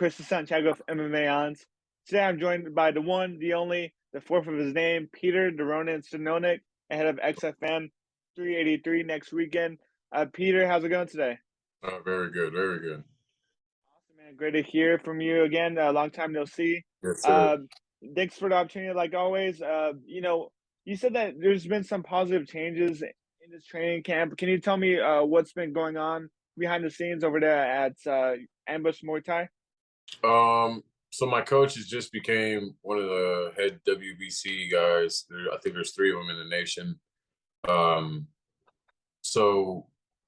Chris Santiago of MMA Ons. Today I'm joined by the one, the only, the fourth of his name, Peter Deronan Stanonik, ahead of XFN 383 next weekend. Peter, how's it going today? Very good, very good. Awesome, man. Great to hear from you again. Long time no see. Yes, sir. Uh, Thanks for the opportunity, like always. You said that there's been some positive changes in this training camp. Can you tell me what's been going on behind the scenes over there at Ambush Muay Thai? So my coach has just became one of the head WBC guys. I think there's three of them in the nation. Um, so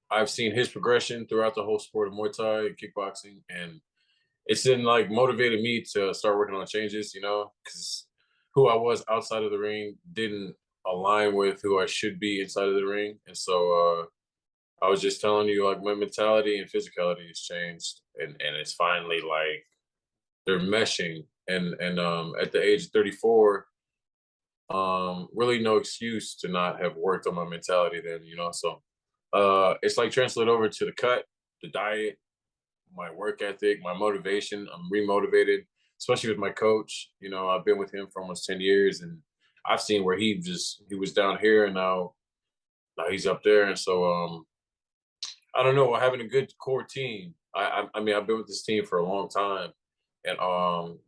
I've seen his progression throughout the whole sport of Muay Thai and kickboxing, and it's been like motivated me to start working on changes, because who I was outside of the ring didn't align with who I should be inside of the ring. And so I was just telling you, like, my mentality and physicality has changed, and it's finally like they're meshing. And at the age of 34, really no excuse to not have worked on my mentality then. So it's like translate over to the cut, the diet, my work ethic, my motivation. I'm remotivated, especially with my coach. I've been with him for almost 10 years, and I've seen where he was down here, and now he's up there. And so I don't know, having a good core team. I mean, I've been with this team for a long time, and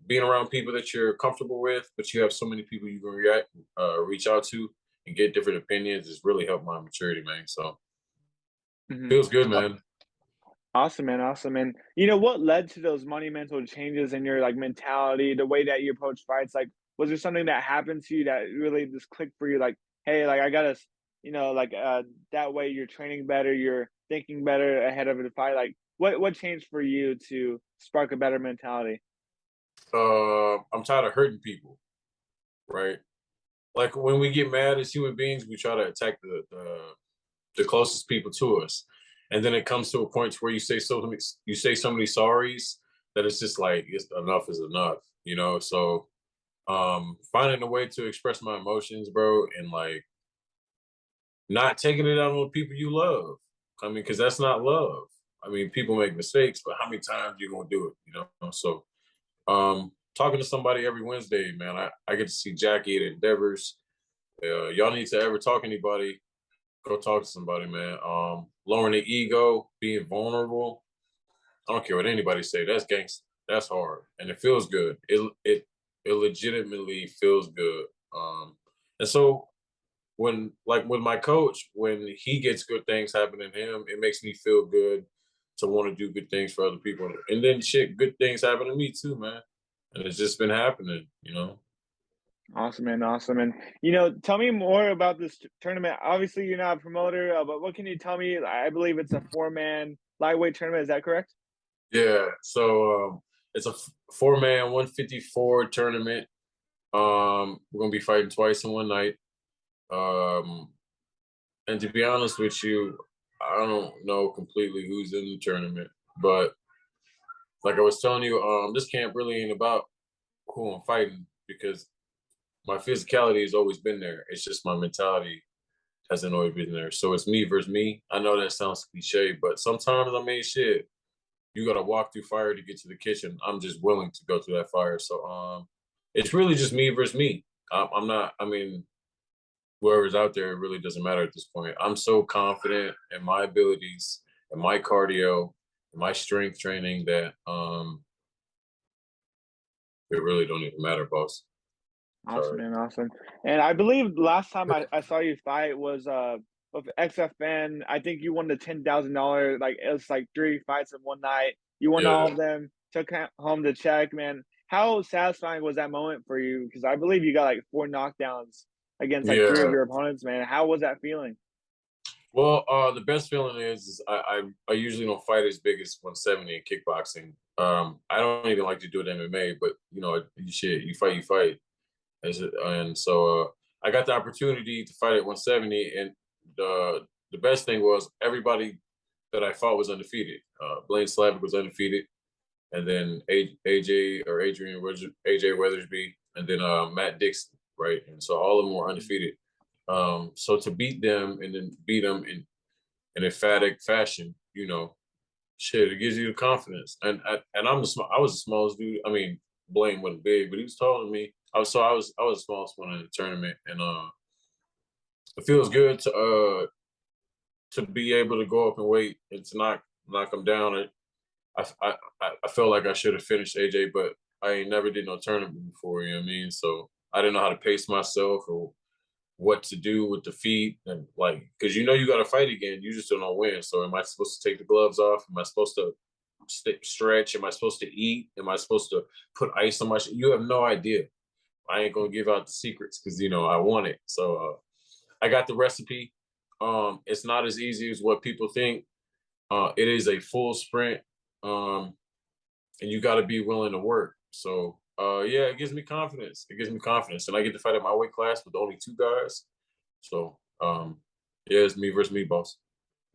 being around people that you're comfortable with, but you have so many people you can reach out to and get different opinions has really helped my maturity, man. So Mhm. feels good, man. Awesome, man. Awesome. And what led to those monumental changes in your like mentality, the way that you approach fights? Like, was there something that happened to you that really just clicked for you? Like, hey, like I gotta, that way you're training better, you're thinking better ahead of the fight. Like, what changed for you to spark a better mentality? I'm tired of hurting people, right? Like when we get mad as human beings, we try to attack the closest people to us, and then it comes to a point where you say so many sorries that it's just like enough is enough. So finding a way to express my emotions, bro, and like not taking it out on the people you love. I mean, because that's not love. I mean, people make mistakes, but how many times you gonna do it? So talking to somebody every Wednesday, man. I get to see Jackie at Endeavors. Y'all need to ever talk to anybody, go talk to somebody, man. Lowering the ego, being vulnerable. I don't care what anybody say. That's gangster. That's hard, and it feels good. It legitimately feels good. And so when, like, with my coach, when he gets good things happening to him, it makes me feel good to want to do good things for other people. And then shit, good things happen to me too, man. And it's just been happening. Awesome, man. Awesome. And tell me more about this tournament. Obviously, you're not a promoter, but what can you tell me? I believe it's a four-man lightweight tournament. Is that correct? Yeah. So it's a four-man 154 tournament. We're gonna be fighting twice in one night. Um, and to be honest with you, I don't know completely who's in the tournament, but like I was telling you, this camp really ain't about who I'm fighting because my physicality has always been there. It's just my mentality hasn't always been there. So it's me versus me. I know that sounds cliche, but sometimes I mean shit. You gotta walk through fire to get to the kitchen. I'm just willing to go through that fire. So it's really just me versus me. I'm not. I mean, whoever's out there, it really doesn't matter at this point. I'm so confident in my abilities and my cardio and my strength training that it really don't even matter, boss. Awesome, Sorry. man, awesome. And I believe last time I saw you fight was with XFN. I think you won the $10,000. Like it was like three fights in one night. You won all Yeah. of them. Took home the check, man. How satisfying was that moment for you? Because I believe you got like four knockdowns against like three of Yeah. your opponents, man. How was that feeling? Well, the best feeling is I usually don't fight as big as 170 in kickboxing. I don't even like to do it in MMA, but you fight, you fight. And so I got the opportunity to fight at 170, and the best thing was everybody that I fought was undefeated. Blaine Slavic was undefeated, and then AJ or AJ Weathersby, and then Matt Dixon, right? And so all of them were undefeated. So to beat them and then beat them in an emphatic fashion, shit, it gives you the confidence. And I was the smallest dude. I mean, Blaine wasn't big, but he was taller than me. I was the smallest one in the tournament, and it feels good to be able to go up and weight and to knock him down. I felt like I should have finished AJ, but I ain't never did no tournament before. You know what I mean? So I didn't know how to pace myself or what to do with the feet, and like, because you know you got to fight again. You just don't know when. So am I supposed to take the gloves off? Am I supposed to stretch? Am I supposed to eat? Am I supposed to put ice on my? You have no idea. I ain't gonna give out the secrets because you know I want it. So I got the recipe. It's not as easy as what people think. It is a full sprint, and you got to be willing to work. So yeah, it gives me confidence. It gives me confidence, and I get to fight at my weight class with only two guys. So yeah, it's me versus me, boss.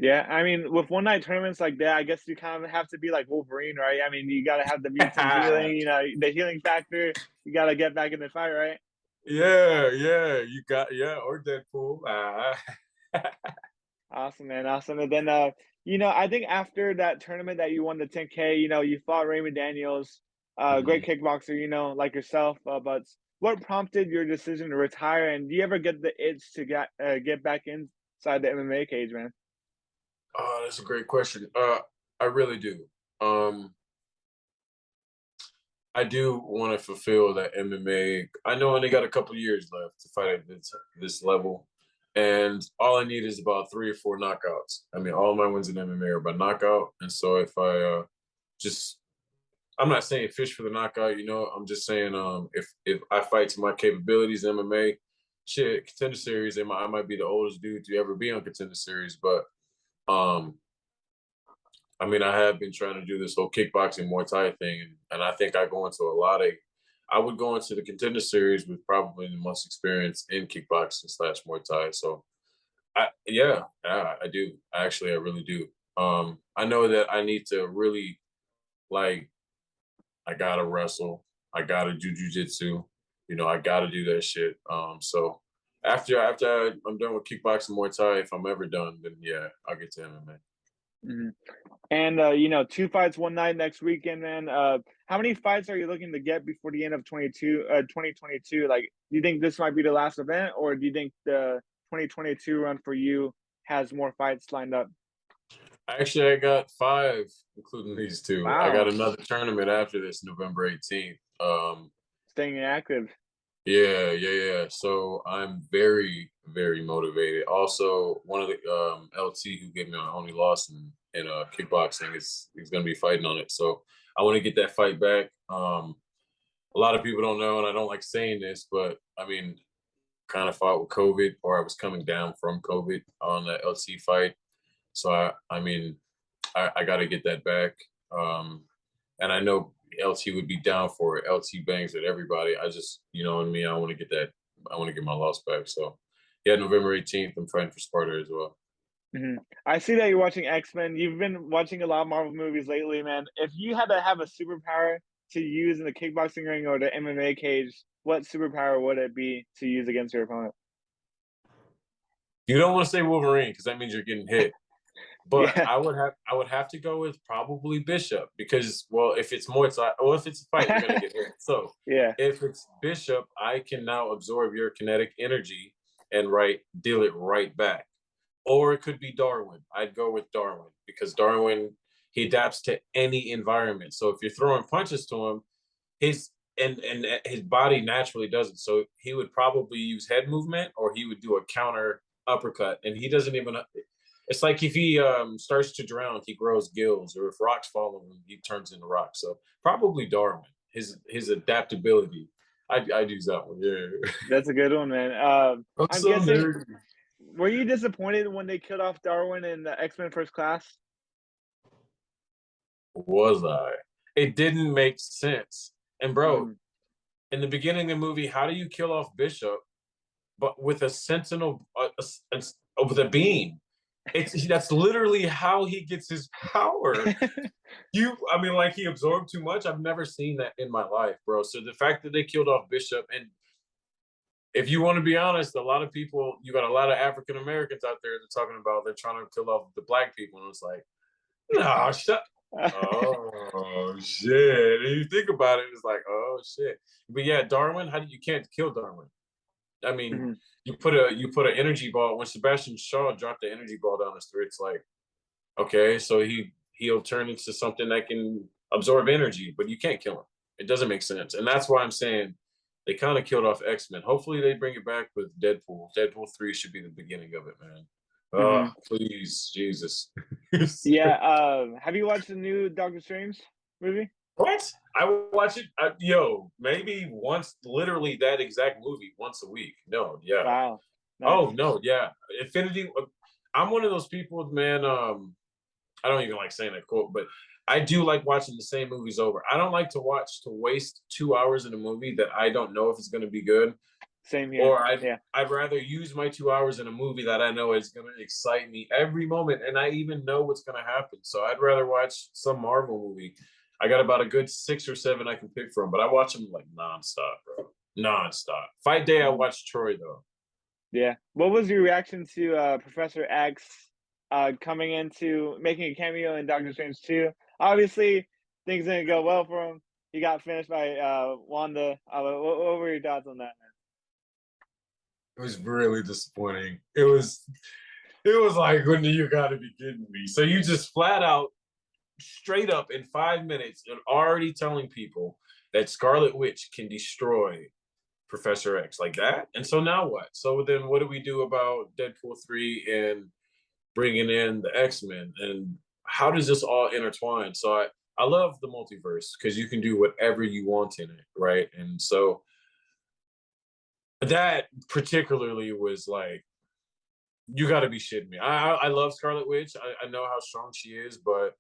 Yeah, I mean, with one night tournaments like that, I guess you kind of have to be like Wolverine, right? I mean, you got to have the mutant healing, you know, the healing factor. You got to get back in the fight, right? Yeah, yeah, you got yeah, or Deadpool. Awesome, man. Awesome. And then, I think after that tournament that you won the 10K, you fought Raymond Daniels, great Mhm. kickboxer, like yourself. But what prompted your decision to retire? And do you ever get the itch to get back inside the MMA cage, man? Oh, that's a great question. I really do. I do want to fulfill that MMA. I know I only got a couple years left to fight at this level, and all I need is about 3 or 4 knockouts. I mean, all my wins in MMA are by knockout, and so if I just, I'm not saying fish for the knockout. You know, I'm just saying if I fight to my capabilities in MMA, shit, contender series, I might be the oldest dude to ever be on contender series, but um I mean, I have been trying to do this whole kickboxing Muay Thai thing, and I think I would go into the contender series with probably the most experience in kickboxing slash Muay Thai. So, yeah, I do. I really do. I know that I need to really like. I gotta wrestle. I gotta do jujitsu. You know, I gotta do that shit. So after I'm done with kickboxing Muay Thai, if I'm ever done, then yeah, I'll get to MMA. Mhm. And, 2 fights, 1 night next weekend, man. How many fights are you looking to get before the end of 2022? Like, do you think this might be the last event, or do you think the 2022 run for you has more fights lined up? Actually, I got 5, including these 2. I got Wow, another tournament after this, November 18th. staying active. Yeah, yeah, yeah. So I'm very, very motivated. Also, one of the LT who gave me my only loss in kickboxing is he's gonna be fighting on it. So I want to get that fight back. A lot of people don't know, and I don't like saying this, but I mean, kind of fought with COVID, or I was coming down from COVID on that LT fight. So I mean, I got to get that back. Um, and I know LT would be down for it. LT bangs with everybody. I just, you know what I mean? I want to get that. I want to get my loss back. So, yeah, November 18th, I'm fighting for Sparta as well. Mhm. I see that you're watching X-Men. You've been watching a lot of Marvel movies lately, man. If you had to have a superpower to use in the kickboxing ring or the MMA cage, what superpower would it be to use against your opponent? You don't want to say Wolverine because that means you're getting hit. But Yeah, I would have to go with probably Bishop because, well, if it's Muay Thai, or if it's a fight, you're gonna get hit. So yeah. if it's Bishop, I can now absorb your kinetic energy and deal it right back. Or it could be Darwin. I'd go with Darwin because Darwin, he adapts to any environment. So if you're throwing punches to him, his and his body naturally does it. So he would probably use head movement, or he would do a counter uppercut, and he doesn't even. It's like if he starts to drown, he grows gills, or if rocks follow him, he turns into rocks. So probably Darwin. His adaptability. I'd use that one. Yeah. That's a good one, man. I'm I'm so guessing, nerdy. were you disappointed when they killed off Darwin in the X-Men First Class? Was I? It didn't make sense. And bro, Mhm. in the beginning of the movie, how do you kill off Bishop, but with a sentinel, with a beam? That's literally how he gets his power. I mean, like he absorbed too much. I've never seen that in my life, bro. So the fact that they killed off Bishop, and if you want to be honest, a lot of people, you got a lot of African Americans out there that are talking about they're trying to kill off the black people, and it's like, No, shut. Oh shit! And you think about it, it's like, oh shit. But yeah, Darwin. How do you can't kill Darwin? I mean, Mhm. you put an energy ball when Sebastian Shaw dropped the energy ball down his throat. It's like, okay, so he'll turn into something that can absorb energy, but you can't kill him. It doesn't make sense, and that's why I'm saying they kind of killed off X-Men. Hopefully, they bring it back with Deadpool. Deadpool 3 should be the beginning of it, man. Oh, Mhm. please, Jesus. Yeah. Have you watched the new Doctor Strange movie? What? I watch it, maybe once, literally that exact movie once a week. No, yeah. Wow. Nice. Oh no, yeah. Infinity. I'm one of those people, man. I don't even like saying that quote, but I do like watching the same movies over. I don't like to waste 2 hours in a movie that I don't know if it's going to be good, Same here. or I'd Yeah. I'd rather use my 2 hours in a movie that I know is going to excite me every moment, and I even know what's going to happen. So I'd rather watch some Marvel movie. I got about a good 6 or 7 I can pick from, but I watch them like nonstop, bro. Nonstop. Fight Day, I Mhm. watched Troy though. Yeah. What was your reaction to Professor X coming into making a cameo in Doctor Strange 2? Obviously, things didn't go well for him. He got finished by Wanda. What were your thoughts on that, It was really disappointing. It was like, when you got to be kidding me. So you just flat out, straight up in 5 minutes, and already telling people that Scarlet Witch can destroy Professor X like that. And so now what? So then what do we do about Deadpool 3 and bringing in the X-Men? And how does this all intertwine? So I love the multiverse because you can do whatever you want in it, right? And so that particularly was like, you got to be shitting me. I love Scarlet Witch. I know how strong she is, but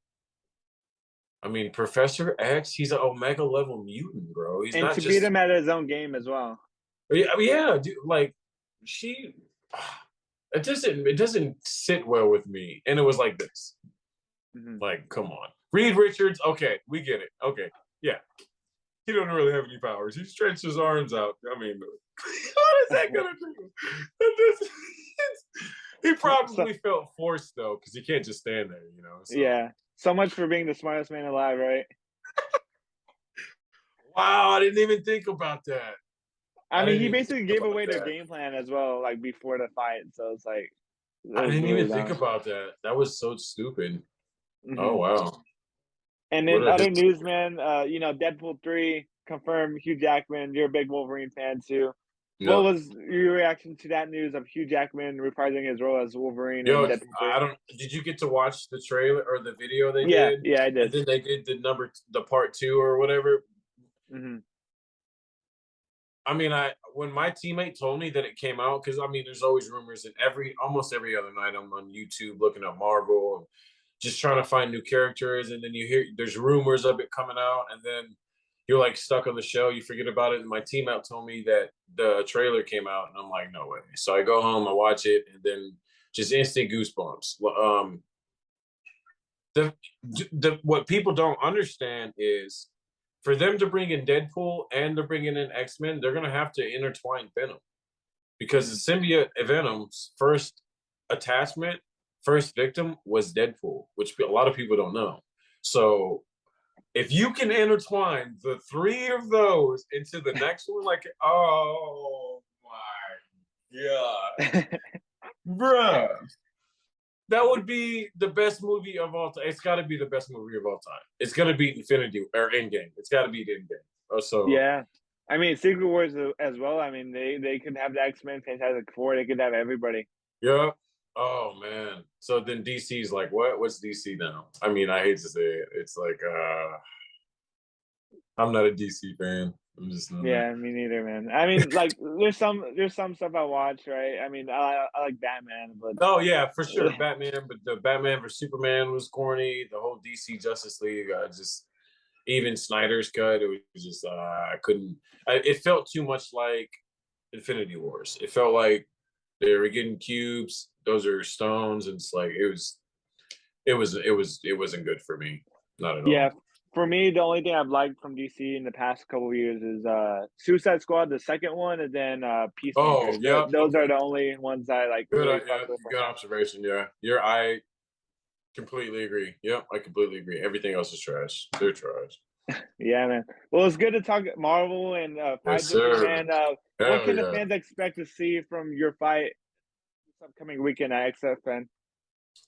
I mean, Professor X, he's an Omega level mutant, bro. He's and not to beat just, him at his own game as well. yeah, dude, like she, it doesn't sit well with me. And it was like this, Hmm. like, come on, Reed Richards. Okay, we get it. Okay, yeah, he don't really have any powers. He stretched his arms out. I mean, what is that gonna do? He So probably felt forced though, because he can't just stand there, So yeah, so much for being the smartest man alive, right? wow, I didn't even think about that. I I mean, didn't he even basically think gave about away their that. game plan as well, like before the fight. So it's like it I was didn't even really think dumb. about that. That was so stupid. Oh Hmm. wow. And What then a other hit. news, man. Deadpool 3 confirmed Hugh Jackman. You're a big Wolverine fan too. What Yeah. was your reaction to that news of Hugh Jackman reprising his role as Wolverine in Yo, Deadpool I 3? don't. Did you get to watch the trailer or the video they Yeah, did, yeah, I and did. then they did the part two or whatever? Hmm. I mean, when my teammate told me that it came out, because I mean, there's always rumors, and almost every other night I'm on YouTube looking at Marvel and just trying to find new characters, and then you hear there's rumors of it coming out, and then you're like stuck on the show, you forget about it. And my teammate told me that the trailer came out, and I'm like, no way. So I go home, I watch it, and then just instant goosebumps. The what people don't understand is, for them to bring in Deadpool and they're bringing in X-Men, they're gonna have to intertwine Venom, because Hmm. the symbiote Venom's first victim was Deadpool, which a lot of people don't know. So if you can intertwine the three of those into the next one, like, oh my god, bruh, that would be the best movie of all time. It's got to be the best movie of all time. It's gonna beat Infinity or Endgame. It's got to beat Endgame. So Yeah. I mean, Secret Wars as well. I mean, they could have the X-Men, Fantastic Four. They could have everybody. yeah. Oh man. So then DC's like, what? What's DC now? I mean, I hate to say it. It's like, I'm not a DC fan. I'm just not. Yeah, me neither, man. I mean, like, there's some stuff I watch, right? I mean, I like Batman, but Oh yeah, for sure, Batman. But the Batman vs Superman was corny. The whole DC Justice League, just even Snyder's cut, it was just, I couldn't. It felt too much like Infinity Wars. It felt like they were getting cubes. Those are stones, and it's like it wasn't good for me. Not at yeah, all. for me, the only thing I've liked from DC in the past couple of years is Suicide Squad, the second one, and then Oh Peacemaker. yeah, Those are okay. the only ones I like Good, really yeah, fuck with good right observation. Yeah, you're I Completely agree. Yep, I completely agree. Everything else is trash. They're trash. Yeah, man. Well, it's good to talk Marvel and Yes, fights with you, sir. man. What Hell can the yeah. fans expect to see from your fight this upcoming weekend at XFN?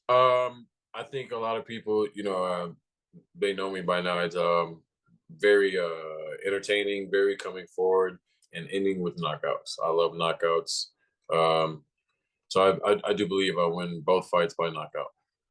I think a lot of people, they know me by now. It's very entertaining, very coming forward, and ending with knockouts. I love knockouts. Um, so I do believe I'll win both fights by knockout.